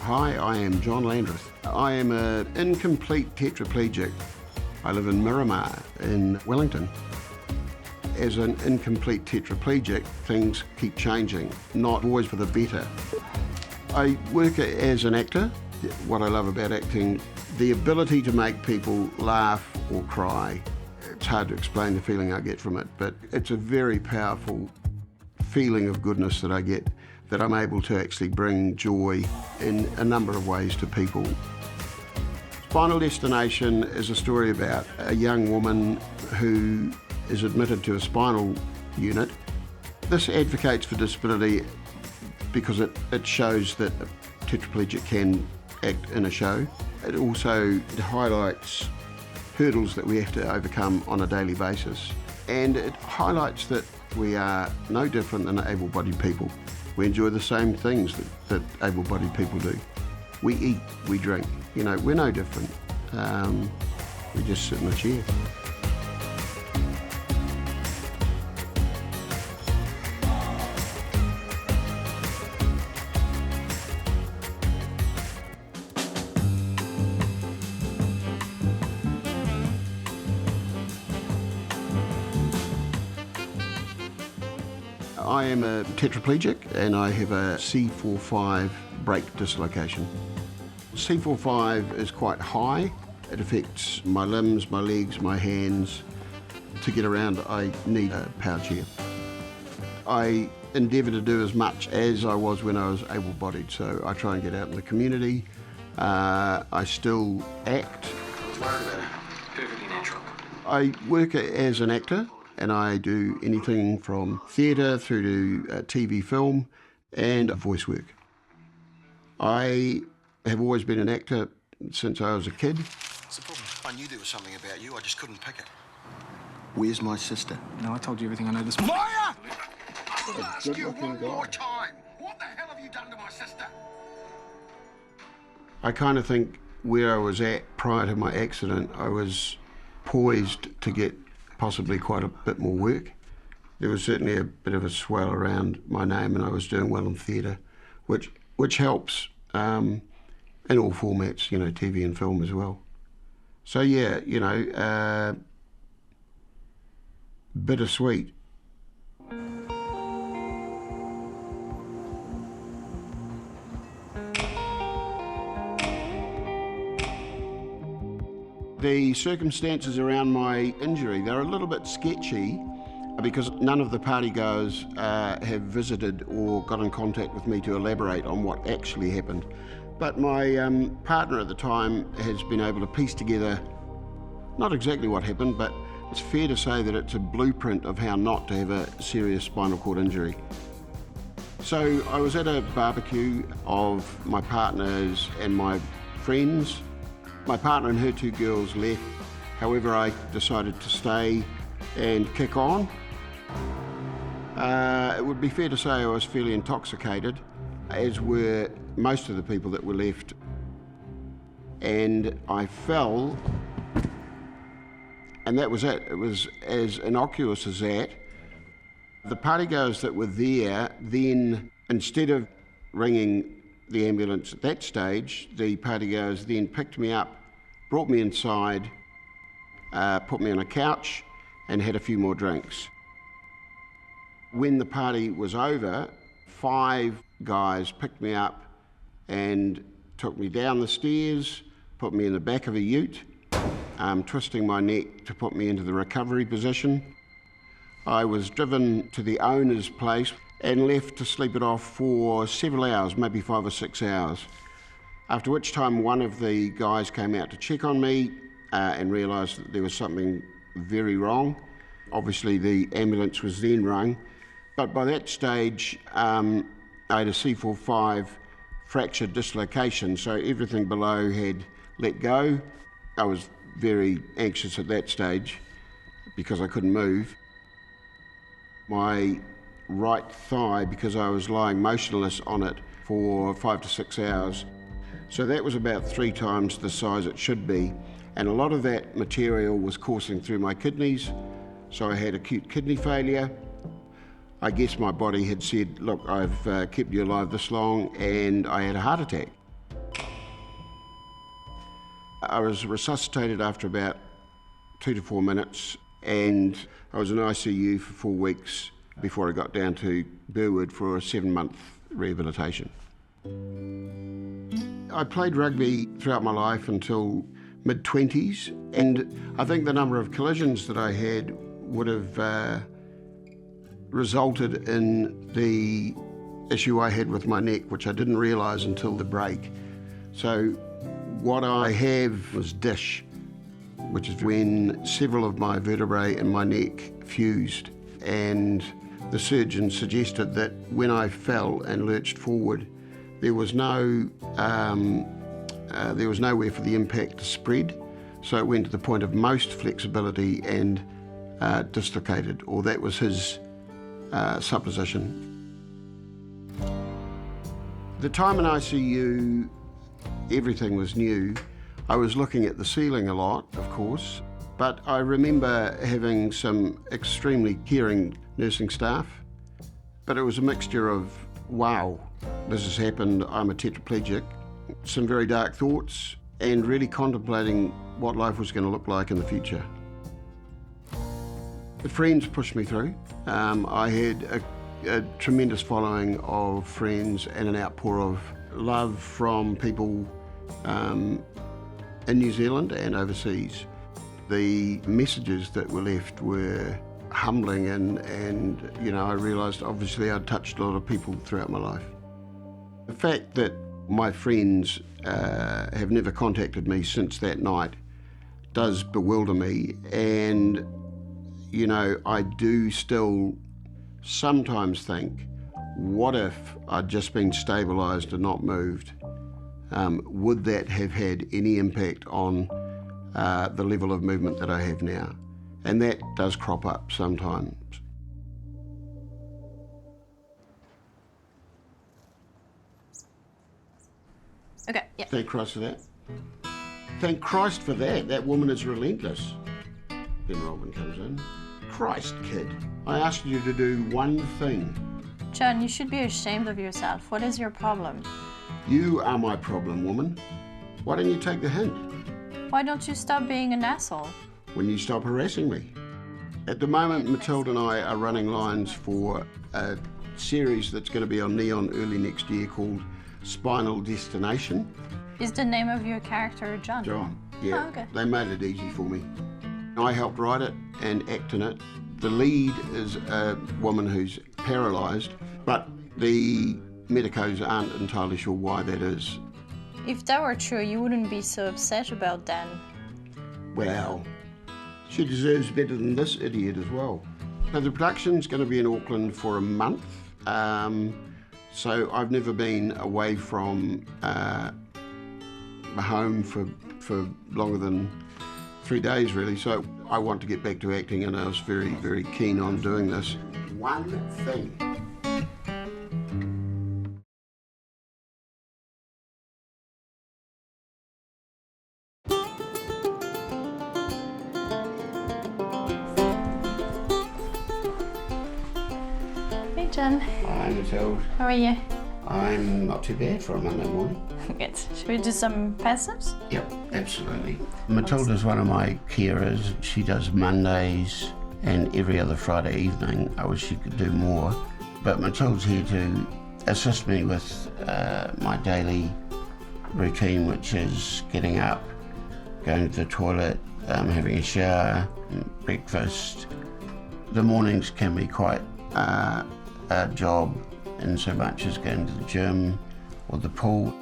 Hi, I am John Landreth. I am an incomplete tetraplegic. I live in Miramar in Wellington. As an incomplete tetraplegic, things keep changing, not always for the better. I work as an actor. What I love about acting, the ability to make people laugh or cry. It's hard to explain the feeling I get from it, but it's a very powerful feeling of goodness that I get, that I'm able to actually bring joy in a number of ways to people. Spinal Destination is a story about a young woman who is admitted to a spinal unit. This advocates for disability because it shows that a tetraplegic can act in a show. It also highlights hurdles that we have to overcome on a daily basis. And it highlights that we are no different than able-bodied people. We enjoy the same things that able-bodied people do. We eat, we drink, we're no different. We just sit in a chair. I am a tetraplegic and I have a C4-5 brake dislocation. C4-5 is quite high. It affects my limbs, my legs, my hands. To get around, I need a power chair. I endeavour to do as much as I was when I was able-bodied, so I try and get out in the community. I still act. Perfectly natural. I work as an actor. And I do anything from theatre through to TV, film, and voice work. I have always been an actor since I was a kid. What's the problem? I knew there was something about you, I just couldn't pick it. Where's my sister? No, I told you everything I know this morning. Liar! I'll ask you one more time. What the hell have you done to my sister? I kind of think where I was at prior to my accident, I was poised to get possibly quite a bit more work. There was certainly a bit of a swell around my name, and I was doing well in theatre, which helps in all formats, TV and film as well. So yeah, bittersweet. The circumstances around my injury, they're a little bit sketchy because none of the partygoers have visited or got in contact with me to elaborate on what actually happened. But my partner at the time has been able to piece together not exactly what happened, but it's fair to say that it's a blueprint of how not to have a serious spinal cord injury. So I was at a barbecue of my partners and my friends. My partner and her two girls left, however I decided to stay and kick on. It would be fair to say I was fairly intoxicated, as were most of the people that were left. And I fell, and that was it. It was as innocuous as that. The partygoers that were there then, instead of ringing the ambulance at that stage, the partygoers then picked me up, brought me inside, put me on a couch and had a few more drinks. When the party was over, 5 guys picked me up and took me down the stairs, put me in the back of a ute, twisting my neck to put me into the recovery position. I was driven to the owner's place and left to sleep it off for several hours, maybe 5 or 6 hours. After which time one of the guys came out to check on me and realised that there was something very wrong. Obviously the ambulance was then rung, but by that stage I had a C4-5 fractured dislocation, so everything below had let go. I was very anxious at that stage because I couldn't move. My right thigh, because I was lying motionless on it for 5 to 6 hours. So that was about 3 times the size it should be. And a lot of that material was coursing through my kidneys. So I had acute kidney failure. I guess my body had said, look, I've kept you alive this long, and I had a heart attack. I was resuscitated after about 2 to 4 minutes, and I was in ICU for 4 weeks before I got down to Burwood for a 7-month rehabilitation. I played rugby throughout my life until mid-20s, and I think the number of collisions that I had would have resulted in the issue I had with my neck, which I didn't realise until the break. So what I have was DISH, which is when several of my vertebrae in my neck fused, and the surgeon suggested that when I fell and lurched forward, there was nowhere for the impact to spread, so it went to the point of most flexibility and dislocated, or that was his supposition. The time in ICU, everything was new. I was looking at the ceiling a lot, of course, but I remember having some extremely caring nursing staff, but it was a mixture of, wow, this has happened, I'm a tetraplegic, some very dark thoughts, and really contemplating what life was going to look like in the future. The friends pushed me through. I had a tremendous following of friends and an outpour of love from people in New Zealand and overseas. The messages that were left were humbling, and you know, I realised obviously I'd touched a lot of people throughout my life. The fact that my friends have never contacted me since that night does bewilder me, and you know, I do still sometimes think, what if I'd just been stabilised and not moved? Would that have had any impact on the level of movement that I have now? And that does crop up sometimes. Okay, yeah. Thank Christ for that. Thank Christ for that. That woman is relentless. Then Robin comes in. Christ, kid. I asked you to do one thing. John, you should be ashamed of yourself. What is your problem? You are my problem, woman. Why don't you take the hint? Why don't you stop being an asshole? When you stop harassing me. At the moment, Matilda and I are running lines for a series that's going to be on Neon early next year called Spinal Destination. Is the name of your character John? John, yeah. Oh, okay. They made it easy for me. I helped write it and act in it. The lead is a woman who's paralysed, but the medicos aren't entirely sure why that is. If that were true, you wouldn't be so upset about Dan. Well, she deserves better than this idiot as well. Now, the production's going to be in Auckland for a month, so I've never been away from home for longer than 3 days, really, so I want to get back to acting, and I was very, very keen on doing this. One thing. Hey, John. Hi, Matilda. How are you? I'm not too bad for a Monday morning. Good. Should we do some passives? Yep, absolutely. Matilda's one of my carers. She does Mondays and every other Friday evening. I wish she could do more. But Matilda's here to assist me with my daily routine, which is getting up, going to the toilet, having a shower, breakfast. The mornings can be quite a job in so much as going to the gym or the pool.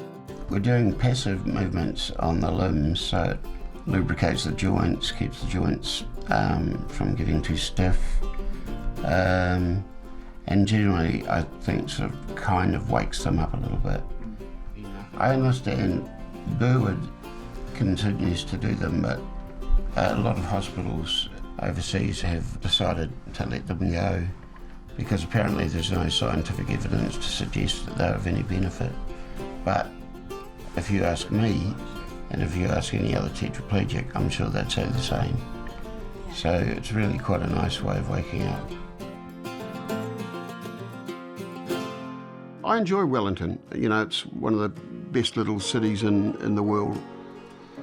We're doing passive movements on the limbs, so it lubricates the joints, keeps the joints from getting too stiff, and generally I think sort of kind of wakes them up a little bit. I understand Burwood continues to do them, but a lot of hospitals overseas have decided to let them go because apparently there's no scientific evidence to suggest that they're of any benefit. But if you ask me, and if you ask any other tetraplegic, I'm sure they'd say the same. So it's really quite a nice way of waking up. I enjoy Wellington. You know, it's one of the best little cities in the world.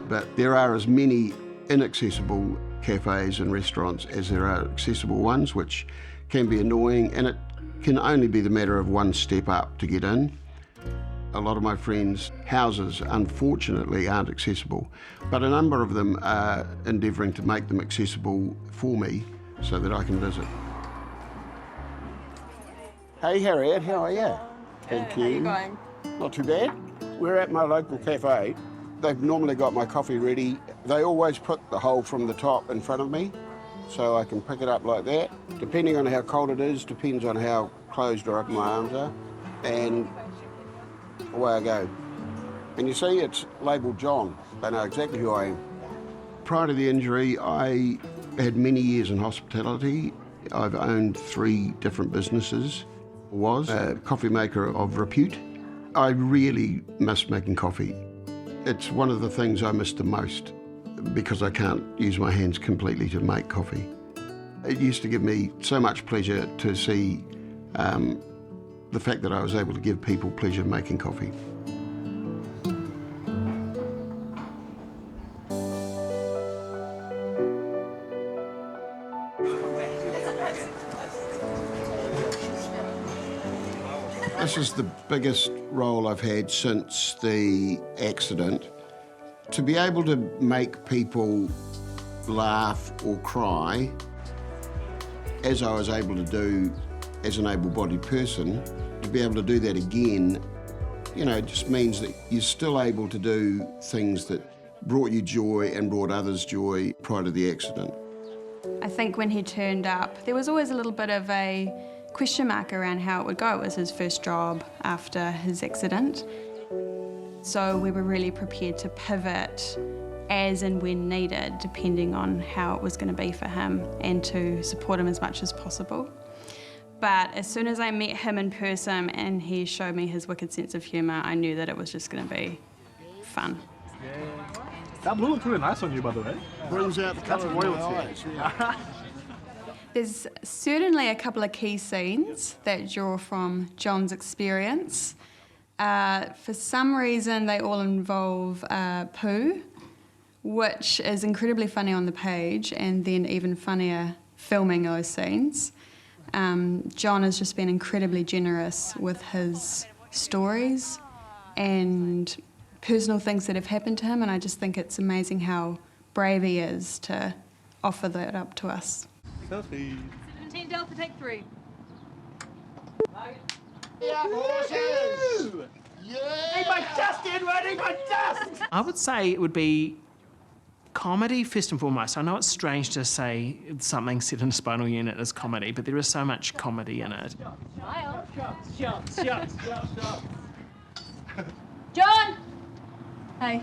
But there are as many inaccessible cafes and restaurants as there are accessible ones, which can be annoying, and it can only be the matter of one step up to get in. A lot of my friends' houses, unfortunately, aren't accessible, but a number of them are endeavouring to make them accessible for me so that I can visit. Hey Harriet, how are you? Thank you. How are you going? Not too bad. We're at my local cafe. They've normally got my coffee ready. They always put the hole from the top in front of me, so I can pick it up like that. Depending on how cold it is, depends on how closed or open my arms are, and away I go. And you see, it's labelled John. They know exactly who I am. Prior to the injury, I had many years in hospitality. I've owned 3 different businesses. Was a coffee maker of repute. I really miss making coffee. It's one of the things I miss the most because I can't use my hands completely to make coffee. It used to give me so much pleasure to see the fact that I was able to give people pleasure making coffee. This is the biggest role I've had since the accident. To be able to make people laugh or cry, as I was able to do as an able-bodied person, to be able to do that again, you know, it just means that you're still able to do things that brought you joy and brought others joy prior to the accident. I think when he turned up, there was always a little bit of a question mark around how it would go. It was his first job after his accident. So we were really prepared to pivot as and when needed, depending on how it was going to be for him, and to support him as much as possible. But as soon as I met him in person and he showed me his wicked sense of humour, I knew that it was just going to be fun. That blue looks really nice on you, by the way. Brings out the colour of royalty. There's certainly a couple of key scenes that draw from John's experience. For some reason, they all involve poo, which is incredibly funny on the page, and then even funnier filming those scenes. John has just been incredibly generous with his stories and personal things that have happened to him, and I just think it's amazing how brave he is to offer that up to us. Selfie. 17 Delta, take 3. I would say it would be comedy first and foremost. I know it's strange to say something set in a spinal unit is comedy, but there is so much comedy in it. John! Hey.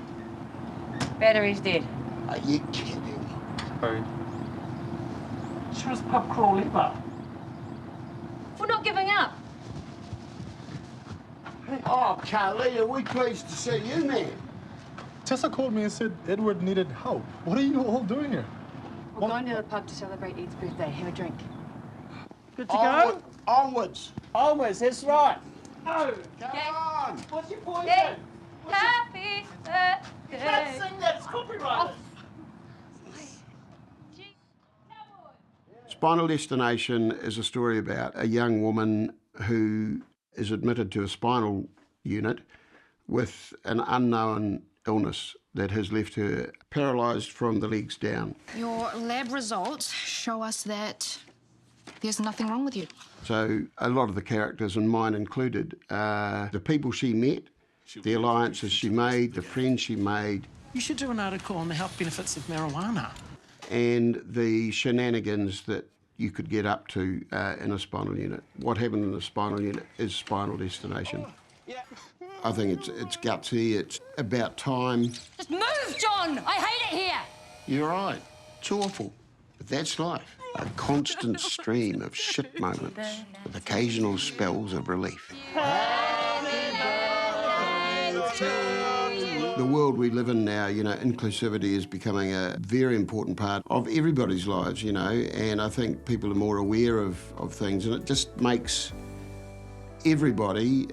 Battery's dead. Are you kidding? Sorry. She was pub crawl leper. We're not giving up. Oh, Carly, are we pleased to see you, man? Tessa called me and said Edward needed help. What are you all doing here? We're going to the pub to celebrate Ed's birthday. Have a drink. Good to go? Onwards. Onwards, that's right. Come on. What's your point? Yay. Happy birthday. Sing that, it's copyrighted. Spinal Destination is a story about a young woman who is admitted to a spinal unit with an unknown illness that has left her paralysed from the legs down. Your lab results show us that there's nothing wrong with you. So a lot of the characters, and mine included, the people she met, the alliances she made, the friends she made. You should do an article on the health benefits of marijuana. And the shenanigans that you could get up to in a spinal unit. What happened in a spinal unit is Spinal Destination. I think it's gutsy, it's about time. Just move, John! I hate it here! You're right, it's awful, but that's life. A constant stream of shit moments with occasional spells of relief. The world we live in now, you know, inclusivity is becoming a very important part of everybody's lives, you know, and I think people are more aware of things, and it just makes everybody,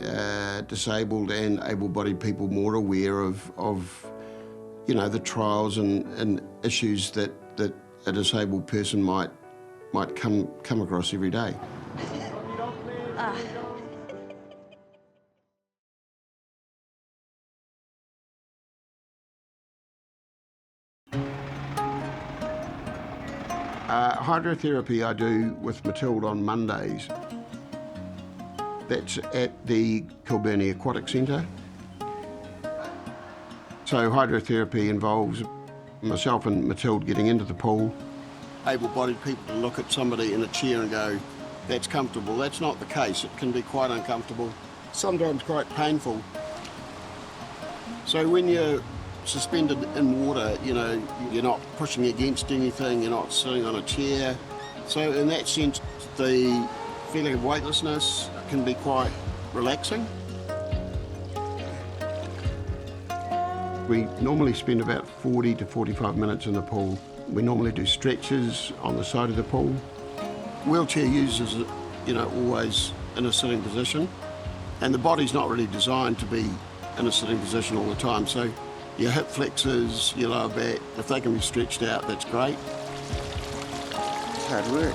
disabled and able-bodied people, more aware of the trials and issues that a disabled person might come across every day. Hydrotherapy I do with Matilda on Mondays. That's at the Kilburnie Aquatic Centre. So hydrotherapy involves myself and Matilda getting into the pool. Able-bodied people to look at somebody in a chair and go, that's comfortable. That's not the case. It can be quite uncomfortable, sometimes quite painful. So when you're suspended in water, you're not pushing against anything, you're not sitting on a chair. So in that sense, the feeling of weightlessness can be quite relaxing. We normally spend about 40 to 45 minutes in the pool. We normally do stretches on the side of the pool. Wheelchair users, always in a sitting position, and the body's not really designed to be in a sitting position all the time. So your hip flexors, your lower back, if they can be stretched out, that's great. It's hard work.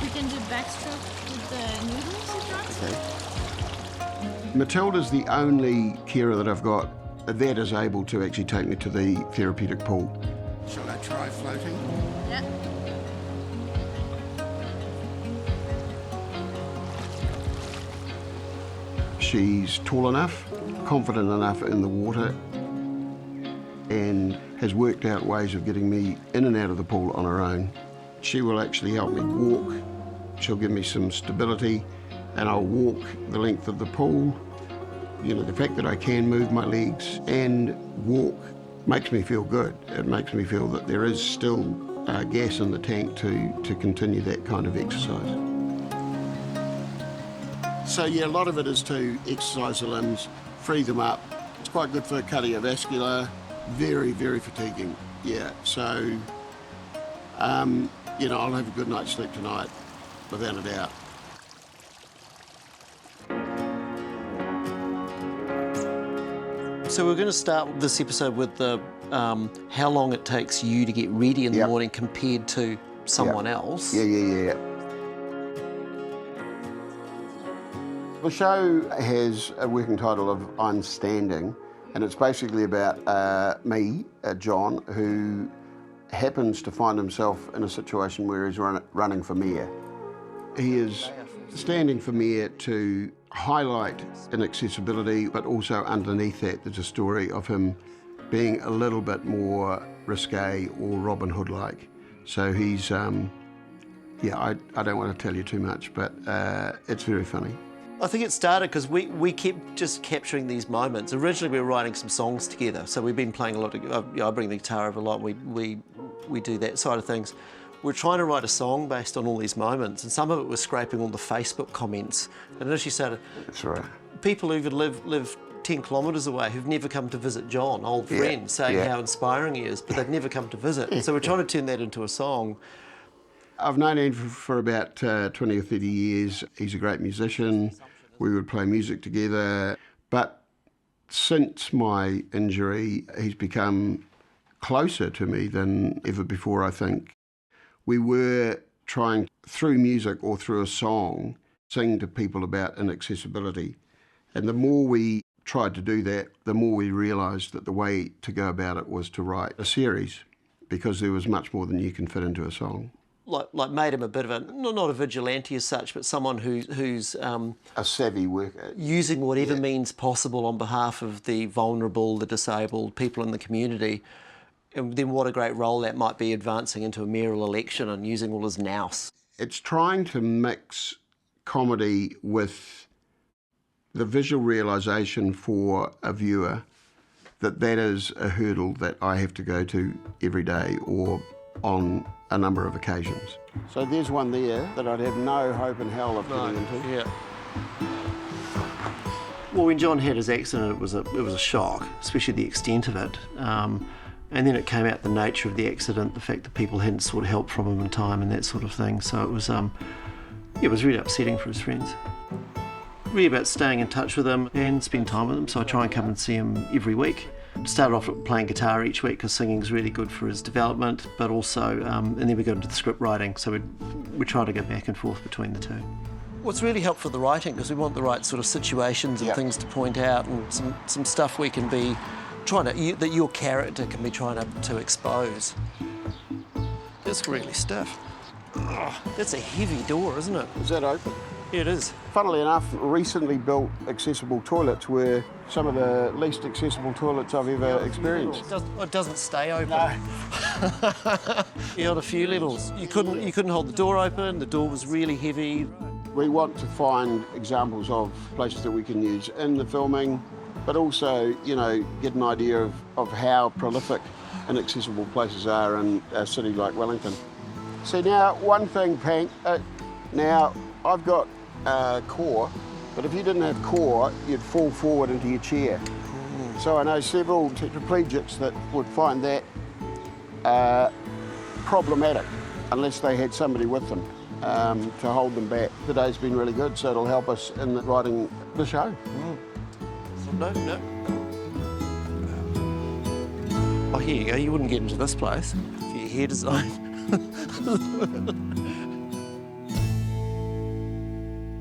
We can do backstroke with the noodles if you want. Okay. Matilda's the only carer that I've got that is able to actually take me to the therapeutic pool. Shall I try floating? Yeah. She's tall enough, confident enough in the water, and has worked out ways of getting me in and out of the pool on her own. She will actually help me walk. She'll give me some stability, and I'll walk the length of the pool. The fact that I can move my legs and walk makes me feel good. It makes me feel that there is still gas in the tank to continue that kind of exercise. So yeah, a lot of it is to exercise the limbs, free them up. It's quite good for cardiovascular, very, very fatiguing. Yeah, so, I'll have a good night's sleep tonight, without a doubt. So we're going to start this episode with the how long it takes you to get ready in the morning compared to someone else. Yeah. The show has a working title of I'm Standing, and it's basically about me, John, who happens to find himself in a situation where he's running for mayor. He is standing for mayor to highlight inaccessibility, but also underneath that there's a story of him being a little bit more risque or Robin Hood-like. So he's, I don't want to tell you too much, but it's very funny. I think it started because we kept just capturing these moments. Originally we were writing some songs together, so we've been playing a lot of, I bring the guitar over a lot, we do that side of things. We're trying to write a song based on all these moments, and some of it was scraping all the Facebook comments. And as you said, that's right. People who live 10 kilometres away who've never come to visit John, old friends, saying how inspiring he is, but they've never come to visit. So we're trying to turn that into a song. I've known him for about 20 or 30 years. He's a great musician. We would play music together. But since my injury, he's become closer to me than ever before, I think. We were trying, through music or through a song, sing to people about inaccessibility. And the more we tried to do that, the more we realised that the way to go about it was to write a series, because there was much more than you can fit into a song. Like made him a bit of a, not a vigilante as such, but someone who's a savvy worker. Using whatever means possible on behalf of the vulnerable, the disabled, people in the community. And then what a great role that might be advancing into a mayoral election and using all his nous. It's trying to mix comedy with the visual realisation for a viewer that is a hurdle that I have to go to every day or on a number of occasions. So there's one there that I'd have no hope in hell of getting into. Yeah. Well, when John had his accident, it was a shock, especially the extent of it. And then it came out the nature of the accident, the fact that people hadn't sort of helped from him in time and that sort of thing. So it was really upsetting for his friends. Really about staying in touch with him and spend time with him. So I try and come and see him every week. Started off playing guitar each week because singing's really good for his development, but also, and then we got into the script writing, so we try to go back and forth between the two. What's really helpful for the writing, because we want the right sort of situations and things to point out, and some stuff we can be trying to, that your character can be trying to expose. It's really stiff. Oh, that's a heavy door, isn't it? Is that open? Yeah, it is. Funnily enough, recently built accessible toilets were some of the least accessible toilets I've ever experienced. It doesn't stay open. No. You had a few levels. You couldn't hold the door open. The door was really heavy. We want to find examples of places that we can use in the filming, but also, you know, get an idea of how prolific inaccessible places are in a city like Wellington. See, now, one thing, Pank, now, I've got core, but if you didn't have core, you'd fall forward into your chair. So I know several tetraplegics that would find that problematic unless they had somebody with them to hold them back. Today's been really good, so it'll help us in writing the show. No. Oh, here you go. You wouldn't get into this place for your hair design.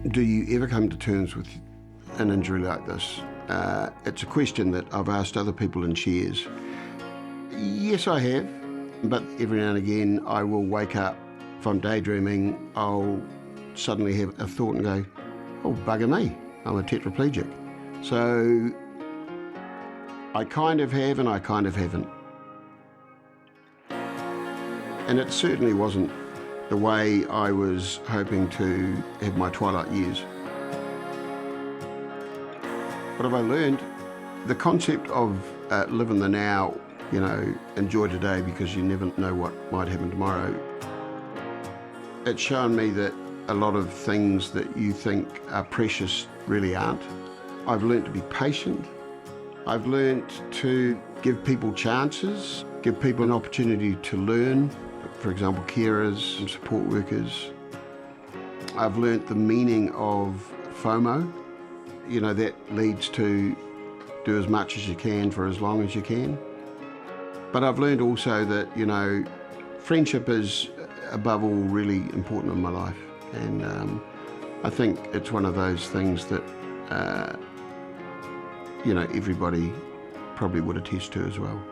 Do you ever come to terms with an injury like this? It's a question that I've asked other people in shares. Yes, I have, but every now and again I will wake up. If I'm daydreaming, I'll suddenly have a thought and go, oh, bugger me, I'm a tetraplegic. So I kind of have and I kind of haven't. And it certainly wasn't the way I was hoping to have my twilight years. What have I learned? The concept of live in the now, you know, enjoy today because you never know what might happen tomorrow. It's shown me that a lot of things that you think are precious really aren't. I've learned to be patient. I've learned to give people chances, give people an opportunity to learn. For example, carers and support workers. I've learnt the meaning of FOMO. You know, that leads to do as much as you can for as long as you can. But I've learned also that, you know, friendship is above all really important in my life. And I think it's one of those things that, you know, everybody probably would attest to as well.